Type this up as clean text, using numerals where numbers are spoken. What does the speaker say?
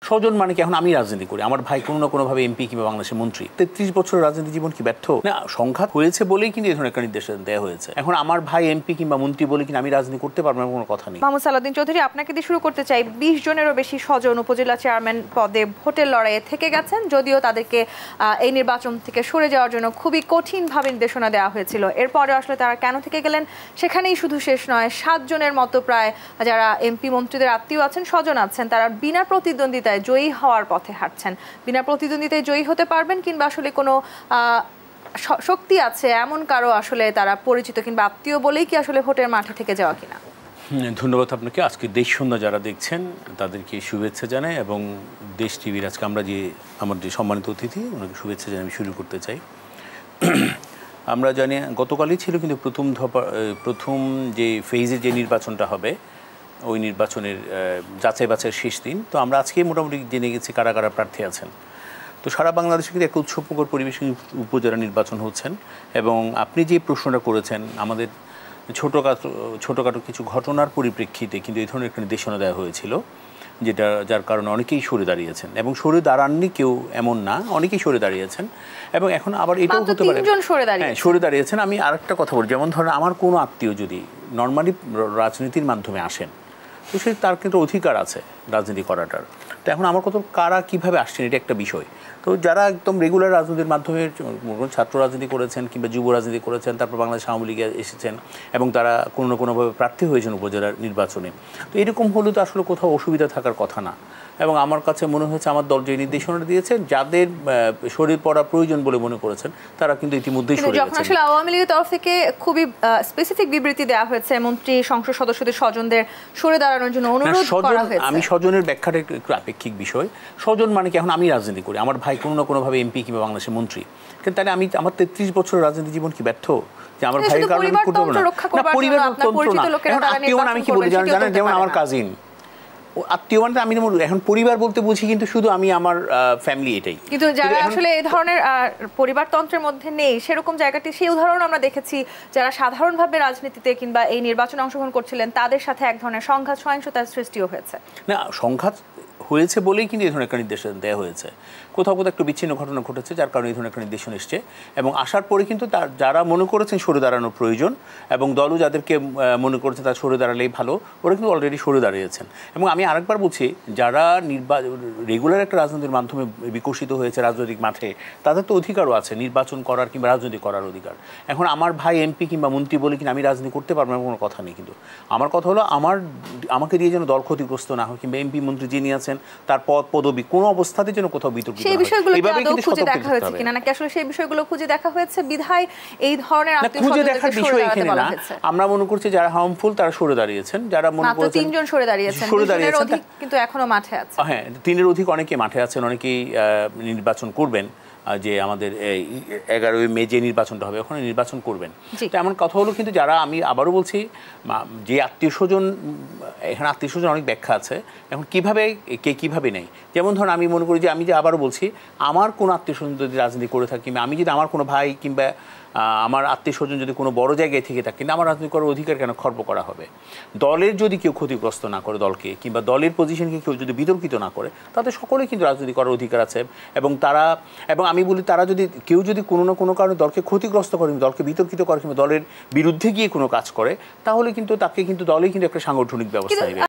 স্বজন মানে কি এখন আমি রাজনীতি করি, আমার ভাই কোনো না কোনোভাবে এমপি কিংবা বাংলাদেশের মন্ত্রী, 33 বছরের রাজনীতি জীবন কি ব্যর্থ না? সংঘাত হয়েছে বলেই কিন্তু এই ধরনের একটা নির্দেশ দেওয়া হয়েছে। এখন আমার ভাই এমপি কিংবা মন্ত্রী বলে কিন্তু আমি রাজনীতি করতে পারবো না, কোনো কথা নেই। মোহাম্মদ সালাউদ্দিন চৌধুরী, আপনাকে দিয়ে শুরু করতে চাই। 20 জনেরও বেশি স্বজন উপজেলা চেয়ারম্যান পদে ভোটের লড়াইয়ে থেকে গেছেন, যদিও তাদেরকে এই নির্বাচন থেকে সরে যাওয়ার জন্য খুবই কঠিনভাবে নির্দেশনা দেওয়া হয়েছিল। এরপরে আসলে তারা কেন থেকে গেলেন সেখানেই শুধু শেষ নয়, 7 জনের মতো প্রায় যারা এমপি মন্ত্রীদের আত্মীয় আছেন, স্বজন আছেন, তারা বিনা প্রতিদ্বন্দ্বিতায় জয়ী হওয়ার পথে হাঁটছেন। বিনা প্রতিদ্বন্দ্বিতায় জয়ী হতে পারবেন কিংবা আসলে কোনো শক্তি আছে এমন কারো আসলে তারা পরিচিত কিংবা আত্মীয় বলেই কি আসলে ভোটের মাঠে থেকে যাওয়া কিনা? ধন্যবাদ আপনাকে। আজকে দেশ সন্ধ্যা যারা দেখছেন তাদেরকে শুভেচ্ছা জানাই, এবং দেশ টিভির আজকে আমরা যে আমার যে সম্মানিত অতিথি ওনাকে শুভেচ্ছা জানিয়ে আমি শুরু করতে চাই। আমরা জানি গতকালই ছিল কিন্তু প্রথম যে ফেজে যে নির্বাচনটা হবে ওই নির্বাচনের যাচাই বাছাইয়ের শেষ দিন। তো আমরা আজকে মোটামুটি জেনে গেছি কারা কারা প্রার্থী আছেন। তো সারা বাংলাদেশে কিন্তু একটা উৎসবমুখর পরিবেশে উপজেলা নির্বাচন হচ্ছেন, এবং আপনি যে প্রশ্নটা করেছেন আমাদের ছোটোখাটো কিছু ঘটনার পরিপ্রেক্ষিতে কিন্তু এই ধরনের একটা নির্দেশনা দেওয়া হয়েছিল, যেটা যার কারণে অনেকেই সরে দাঁড়িয়েছেন, এবং সরে দাঁড়াননি কেউ এমন না, অনেকেই সরে দাঁড়িয়েছেন। এবং এখন আবার এটাও হতে পারে হ্যাঁ সরে দাঁড়িয়েছেন। আমি আরেকটা কথা বলি, যেমন ধরেন আমার কোনো আত্মীয় যদি নর্মালি রাজনীতির মাধ্যমে আসেন, তো সে তার কিন্তু অধিকার আছে রাজনীতি করাটার। তো এখন আমার কত কারা কীভাবে আসছেন এটা একটা বিষয়। তো যারা একদম রেগুলার রাজনীতির মাধ্যমে ছাত্র রাজনীতি করেছেন কিংবা যুব রাজনীতি করেছেন, তারপর বাংলাদেশ আওয়ামী লীগে এসেছেন এবং তারা কোনো না কোনোভাবে প্রার্থী হয়েছেন উপজেলার নির্বাচনে, তো এরকম হলে তো আসলে কোথাও অসুবিধা থাকার কথা না। এবং আমার কাছে মনে হয়েছে আমার দল যে নির্দেশনা দিয়েছেন, যাদের শরীর পড়া প্রয়োজন বলে মনে করেছেন তারা কিন্তু ইতিমধ্যেই সরে গেছেন। আসলে আওয়ামী লীগের তরফ থেকে খুবই স্পেসিফিক বিবৃতি দেওয়া হয়েছে, মন্ত্রী সংসদ সদস্যদের স্বজনদের সরে দাঁড়ানোর জন্য অনুরোধ করা হয়েছে। আমি স্বজনের ব্যাখ্যাটা একটু আপেক্ষিক বিষয়। স্বজন মানে কি এখন আমি রাজনীতি করি, আমার ভাই কোনো না কোনোভাবে এমপি কিংবা বাংলাদেশের মন্ত্রী, কিন্তু তাহলে আমার 33 বছরের রাজনীতি জীবন কি ব্যর্থ যে আমার ভাইয়ের কারণে করতে পারবো না? পরিবার তন্ত্র না, আমি কি বলি জানেন, যেমন আমার কাজিন আত্মীয় মানে আমি এখন পরিবার বলতে বুঝি কিন্তু শুধু আমি আমার ফ্যামিলি, এটাই। কিন্তু যারা আসলে এই ধরনের পরিবারতন্ত্রের মধ্যে নেই সেরকম জায়গাটি, সেই উদাহরণ আমরা দেখেছি যারা সাধারণভাবে রাজনীতিতে কিংবা এই নির্বাচনে অংশগ্রহণ করছিলেন তাদের সাথে এক ধরনের সংঘাত সহিংসতার সৃষ্টিও হয়েছে। না, সংঘাত হয়েছে বলেই কিন্তু এই ধরনের একটা নির্দেশন দেওয়া হয়েছে। কোথাও কোথাও একটু বিচ্ছিন্ন ঘটনা ঘটেছে যার কারণে এই ধরনের একটা নির্দেশন এসছে, এবং আসার পরে কিন্তু যারা মনে করেছেন সরে দাঁড়ানোর প্রয়োজন এবং দলও যাদেরকে মনে করেছে তারা সরে দাঁড়ালেই ভালো, ওরা কিন্তু অলরেডি সরে দাঁড়িয়েছেন। এবং আমি আরেকবার বলছি, যারা রেগুলার একটা রাজনীতির মাধ্যমে বিকশিত হয়েছে রাজনৈতিক মাঠে, তাদের তো অধিকারও আছে নির্বাচন করার কিংবা রাজনীতি করার অধিকার। এখন আমার ভাই এমপি কিংবা মন্ত্রী বলে কিনা আমি রাজনীতি করতে পারবো না, কোনো কথা নেই। কিন্তু আমার কথা হলো আমাকে দিয়ে যেন দল ক্ষতিগ্রস্ত না হয়, কিংবা এমপি মন্ত্রী যিনি আছেন তার পদবি কোনো অবস্থাতে যেন কোথাও বিতর্কিত সেই বিষয়গুলো খুঁজে দেখা হয়েছে কিনা, নাকি আসলে সেই বিষয়গুলো খুঁজে দেখা হয়েছে বিধায় এই ধরনের খুঁজে দেখার বিষয় এখানে না। আমরা মনে করছি যারা হার্মফুল তারা সরে দাঁড়িয়েছেন, যারা মনে করছেন 3 জন সরে দাঁড়িয়েছেন, কিন্তু এখনো মাঠে আছে। হ্যাঁ, 3-এর অধিক অনেকে মাঠে আছেন, অনেকেই নির্বাচন করবেন। যে আমাদের 11ই মে যে নির্বাচনটা হবে ওখানে নির্বাচন করবেন। তো এমন কথা হলো, কিন্তু যারা আমি আবারও বলছি যে আত্মীয় স্বজন, এখানে আত্মীয় স্বজন অনেক ব্যাখ্যা আছে, এখন কীভাবে কে কীভাবে নেই। যেমন ধরুন আমি মনে করি যে আমি যে আবারও বলছি, আমার কোনো আত্মীয় স্বজন যদি রাজনীতি করে থাকি, আমি যদি আমার কোনো ভাই কিংবা আমার আত্মীয় স্বজন যদি কোনো বড় জায়গায় থেকে থাকে, কিন্তু আমার রাজনীতি করার অধিকার কেন খর্ব করা হবে? দলের যদি কেউ ক্ষতিগ্রস্ত না করে দলকে, কিংবা দলের পজিশনকে কেউ যদি বিতর্কিত না করে, তাদের সকলে কিন্তু রাজনীতি করার অধিকার আছে। এবং আমি বলি, তারা যদি কেউ যদি কোনো না কোনো কারণে দলকে ক্ষতিগ্রস্ত করে, দলকে বিতর্কিত করে, কিংবা দলের বিরুদ্ধে গিয়ে কোনো কাজ করে, তাহলে কিন্তু তাকে কিন্তু দলেই কিন্তু একটা সাংগঠনিক ব্যবস্থা নেবে।